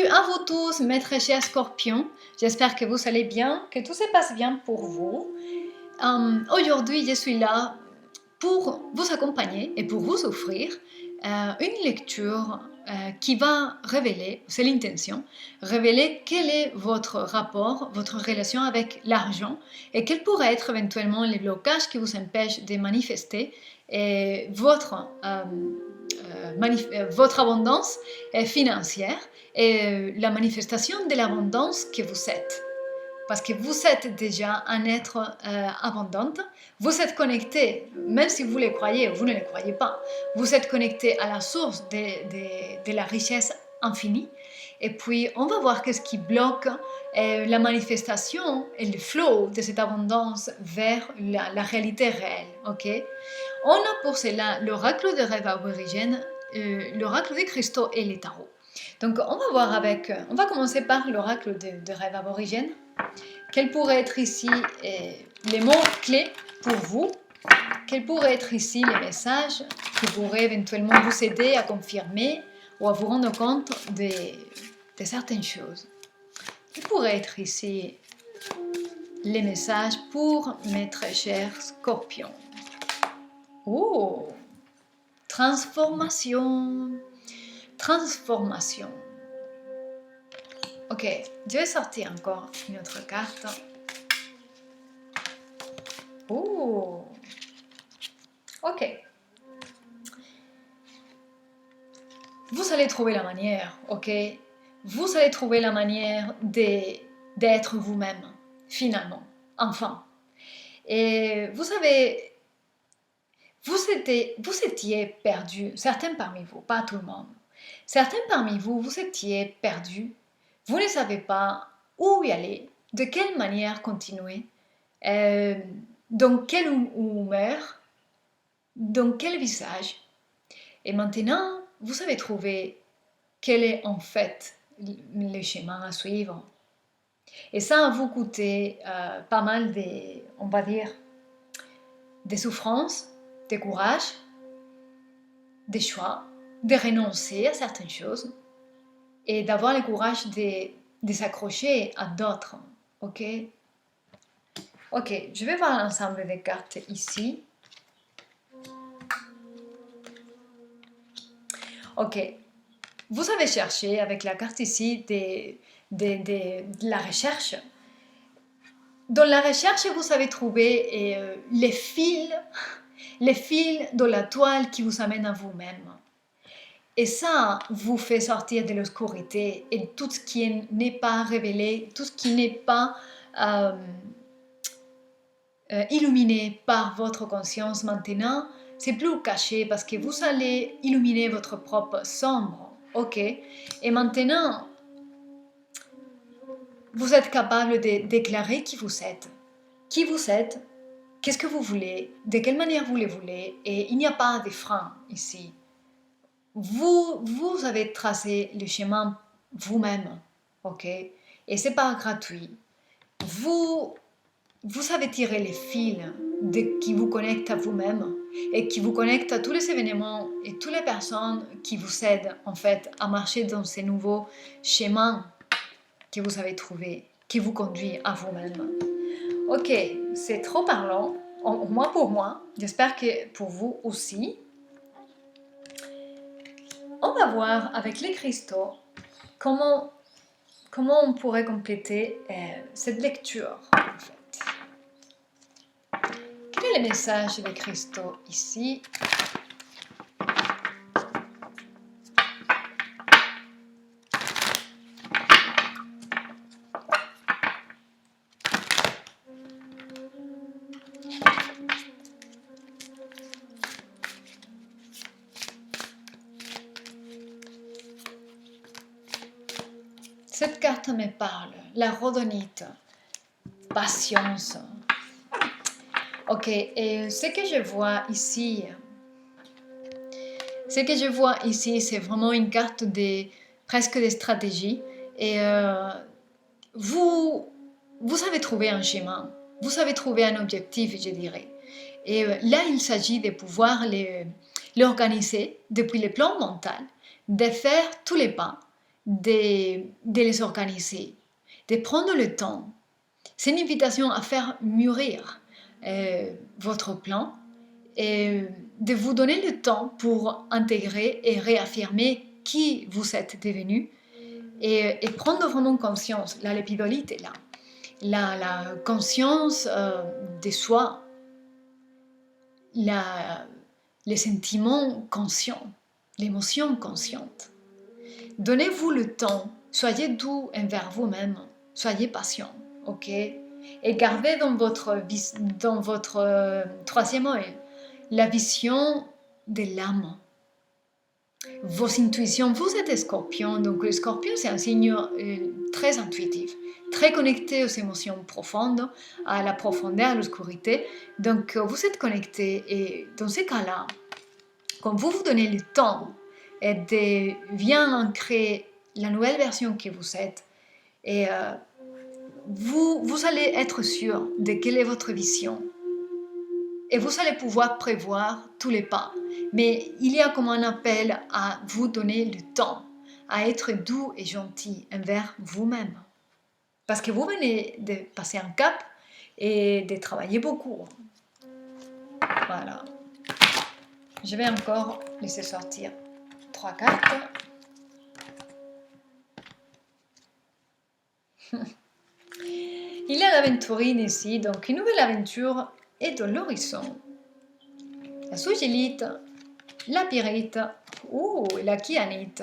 Salut à vous tous, mes très chers scorpions. J'espère que vous allez bien, que tout se passe bien pour vous. Aujourd'hui, je suis là pour vous accompagner et pour vous offrir une lecture qui va révéler, c'est l'intention, révéler quel est votre rapport, votre relation avec l'argent et quels pourraient être éventuellement les blocages qui vous empêchent de manifester votre abondance financière et la manifestation de l'abondance que vous êtes. Parce que vous êtes déjà un être abondant, vous êtes connecté, même si vous le croyez ou vous ne le croyez pas, vous êtes connecté à la source de la richesse infinie. Et puis, on va voir qu'est-ce qui bloque la manifestation et le flow de cette abondance vers la réalité réelle. Okay? On a pour cela l'oracle de rêve aborigène, l'oracle des cristaux et les tarots. Donc, on va commencer par l'oracle de rêve aborigène. Quels pourraient être ici les mots clés pour vous? Quels pourraient être ici les messages qui pourraient éventuellement vous aider à confirmer ou à vous rendre compte de certaines choses? Quels pourraient être ici les messages pour mes très chers scorpions? Oh! Transformation. Transformation. Ok, je vais sortir encore une autre carte. Oh! Ok. Vous allez trouver la manière, ok? Vous allez trouver la manière d'être vous-même, finalement, enfin. Et vous savez, vous étiez perdu, certains parmi vous, pas tout le monde. Certains parmi vous, vous étiez perdus. Vous ne savez pas où y aller, de quelle manière continuer, dans quelle humeur, dans quel visage. Et maintenant, vous avez trouvé quel est en fait le chemin à suivre. Et ça va vous coûter pas mal on va dire, des souffrances, des courage, des choix, de renoncer à certaines choses et d'avoir le courage de s'accrocher à d'autres. Ok? Ok, je vais voir l'ensemble des cartes ici. Ok, vous avez cherché avec la carte ici de la recherche. Dans la recherche, vous avez trouvé les fils de la toile qui vous amènent à vous-même. Et ça vous fait sortir de l'obscurité et tout ce qui n'est pas révélé, tout ce qui n'est pas illuminé par votre conscience maintenant, c'est plus caché parce que vous allez illuminer votre propre sombre. Ok? Et maintenant, vous êtes capable de déclarer qui vous êtes. Qui vous êtes, qu'est-ce que vous voulez, de quelle manière vous le voulez, et il n'y a pas de frein ici. Vous avez tracé le chemin vous-même, ok? Et c'est pas gratuit. Vous savez tirer les fils qui vous connectent à vous-même et qui vous connectent à tous les événements et toutes les personnes qui vous aident en fait à marcher dans ces nouveaux chemins que vous avez trouvés, qui vous conduisent à vous-même. Ok, c'est trop parlant, au moins pour moi, j'espère que pour vous aussi. On va voir avec les cristaux comment on pourrait compléter cette lecture en fait. Quel est le message des cristaux ici? Cette carte me parle, la rhodonite, patience. Ok, et ce que je vois ici, c'est vraiment une carte presque de stratégie. Et vous avez trouvé un chemin, vous avez trouvé un objectif, je dirais. Et là, il s'agit de pouvoir l'organiser depuis le plan mental, de faire tous les pas de les organiser, de prendre le temps. C'est une invitation à faire mûrir votre plan et de vous donner le temps pour intégrer et réaffirmer qui vous êtes devenu et prendre vraiment conscience. Là, l'épidolite est là. La conscience de soi, les sentiments conscients, l'émotion consciente. Donnez-vous le temps, soyez doux envers vous-même, soyez patient, ok? Et gardez dans votre troisième œil la vision de l'âme. Vos intuitions, vous êtes scorpion, donc le scorpion c'est un signe très intuitif, très connecté aux émotions profondes, à la profondeur, à l'obscurité. Donc vous êtes connecté et dans ces cas-là, quand vous vous donnez le temps et de bien ancrer la nouvelle version que vous êtes, et vous allez être sûr de quelle est votre vision. Et vous allez pouvoir prévoir tous les pas. Mais il y a comme un appel à vous donner le temps, à être doux et gentil envers vous-même. Parce que vous venez de passer un cap et de travailler beaucoup. Voilà. Je vais encore laisser sortir 3 cartes. Il y a l'aventurine ici, donc une nouvelle aventure est dans l'horizon. La sougilite, la pyrite ou la kyanite.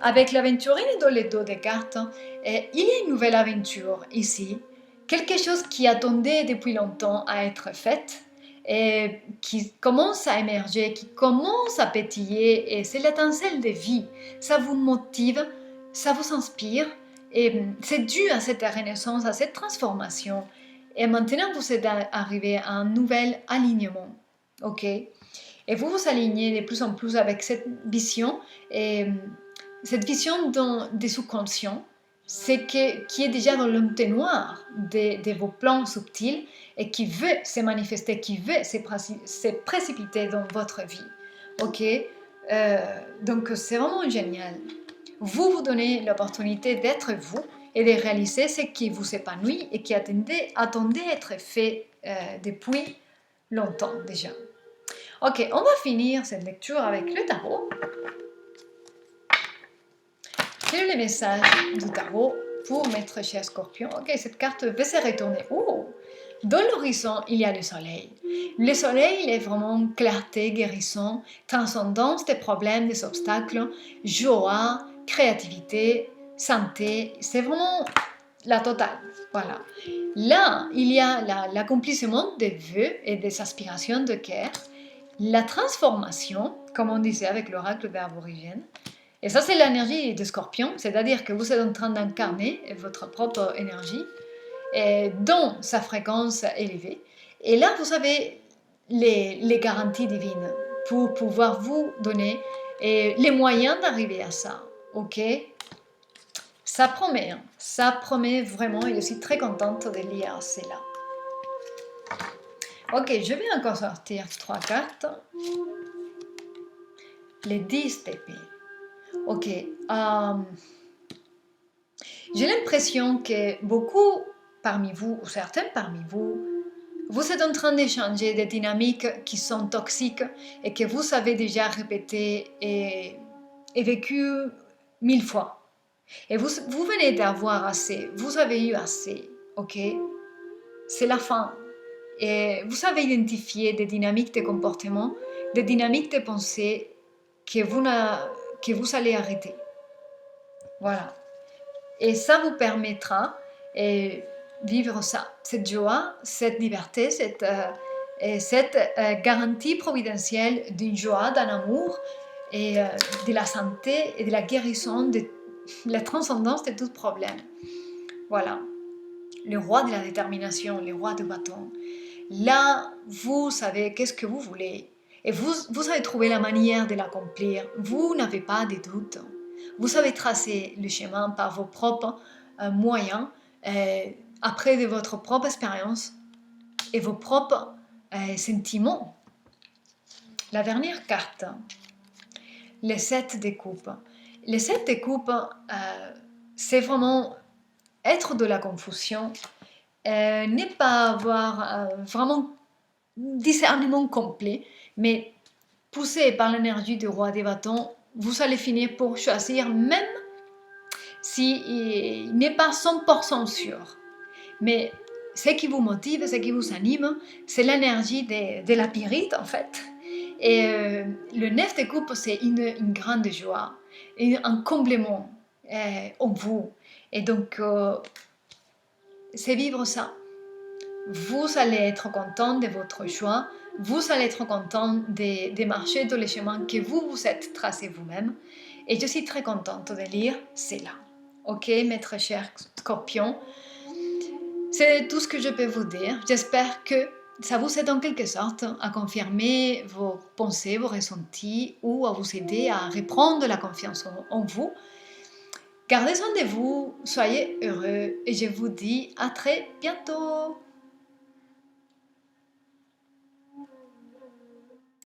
Avec l'aventurine dans les dos des cartes, il y a une nouvelle aventure ici, quelque chose qui attendait depuis longtemps à être fait, et qui commence à émerger, qui commence à pétiller, et c'est l'étincelle de vie. Ça vous motive, ça vous inspire, et c'est dû à cette renaissance, à cette transformation. Et maintenant, vous êtes arrivé à un nouvel alignement, ok? Et vous vous alignez de plus en plus avec cette vision, et cette vision des sous-conscients, c'est qui est déjà dans l'entonnoir de vos plans subtils et qui veut se manifester, qui veut se précipiter dans votre vie. Ok, donc c'est vraiment génial. Vous vous donnez l'opportunité d'être vous et de réaliser ce qui vous épanouit et qui attendait à être fait depuis longtemps déjà. Ok, on va finir cette lecture avec le tarot. Quel est le message du tarot pour notre cher Scorpion? Ok, cette carte va se retourner. Oh, dans l'horizon, il y a le soleil. Le soleil, il est vraiment clarté, guérison, transcendance des problèmes, des obstacles, joie, créativité, santé. C'est vraiment la totale. Voilà. Là, il y a l'accomplissement des vœux et des aspirations de cœur, la transformation, comme on disait avec l'oracle d'Aborigène. Et ça, c'est l'énergie de Scorpion, c'est-à-dire que vous êtes en train d'incarner votre propre énergie dans sa fréquence élevée. Et là, vous avez les garanties divines pour pouvoir vous donner les moyens d'arriver à ça. Ok? Ça promet vraiment, et je suis très contente de lire cela. Ok, je vais encore sortir 3 cartes. Les 10 d'épée. Ok, j'ai l'impression que beaucoup parmi vous, ou certains parmi vous, vous êtes en train d'échanger des dynamiques qui sont toxiques et que vous avez déjà répétées et vécues 1000 fois. Et vous venez d'avoir assez, vous avez eu assez, ok? C'est la fin. Et vous avez identifié des dynamiques de comportement, des dynamiques de pensée que vous allez arrêter. Voilà. Et ça vous permettra de vivre ça, cette joie, cette liberté, cette garantie providentielle d'une joie, d'un amour et de la santé et de la guérison, de la transcendance de tout problème. Voilà. Le roi de la détermination, le roi de bâton. Là, vous savez qu'est-ce que vous voulez et vous avez trouvé la manière de l'accomplir. Vous n'avez pas de doute. Vous avez tracé le chemin par vos propres moyens, après de votre propre expérience et vos propres sentiments. La dernière carte, le 7 de coupe. Les 7 de coupe, c'est vraiment être de la confusion, ne pas avoir vraiment discernement complet, mais poussé par l'énergie du roi des bâtons, vous allez finir pour choisir, même si il n'est pas 100% sûr. Mais ce qui vous motive, ce qui vous anime, c'est l'énergie de la pyrite en fait. Et le 9 de coupe, c'est une grande joie, et un complément en vous. Et donc, c'est vivre ça. Vous allez être content de votre choix, vous allez être content de marcher dans les chemins que vous vous êtes tracés vous-même. Et je suis très contente de lire cela. Ok, mes très chers scorpions, c'est tout ce que je peux vous dire. J'espère que ça vous aide en quelque sorte à confirmer vos pensées, vos ressentis ou à vous aider à reprendre la confiance en vous. Gardez soin de vous, soyez heureux et je vous dis à très bientôt.